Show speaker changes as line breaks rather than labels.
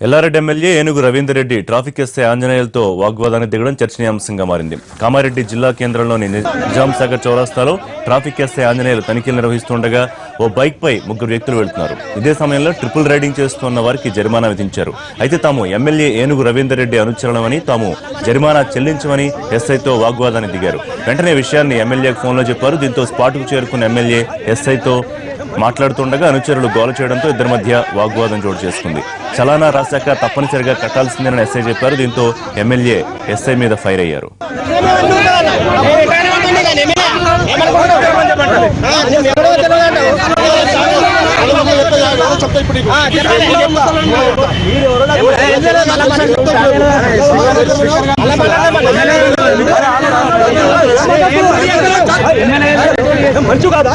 Yellareddy MLA ఏనుగు Ravinder Reddy traffic SI ఆంజనేయులతో వాగ్వాదానికి దిగడం చర్చనీయాంశంగా మారింది. కామారెడ్డి జిల్లా కేంద్రంలోని నిజాం సాగర్ చౌరస్తాలో ట్రాఫిక్ ఎస్ఐ ఆంజనేయులు తనిఖీలు నిర్వహిస్తుండగా ఓ బైక్ పై ముగ్గురు వ్యక్తులు వెళ్తున్నారు. ఇదే సమయంలో ట్రిపుల్ రైడింగ్ చేస్తున్న వారికి జరిమానా విధించారు. అయితే తాము ఎమ్మెల్యే ఏనుగు రవీందర్ రెడ్డి అనుచరులమని తాము జరిమానా చెల్లించమని ఎస్ఐతో వాగ్వాదానికి దిగారు. వెంటనే విషయాన్ని ఎమ్మెల్యేకు ఫోన్లో చెప్పారు. దీంతో స్పాట్కు చేరుకున్న ఎమ్మెల్యే ఎస్ఐతో మాట్లాడుతుండగా అనుచరులు గోల చేయడంతో ఇద్దరి మధ్య వాగ్వాదం చోటు చేసుకుంది. చలానా రాశాక తప్పనిసరిగా కట్టాల్సిందేనని ఎస్ఐ చెప్పారు. దీంతో ఎమ్మెల్యే ఎస్ఐ మీద ఫైర్ అయ్యారు.
మంచు కాదా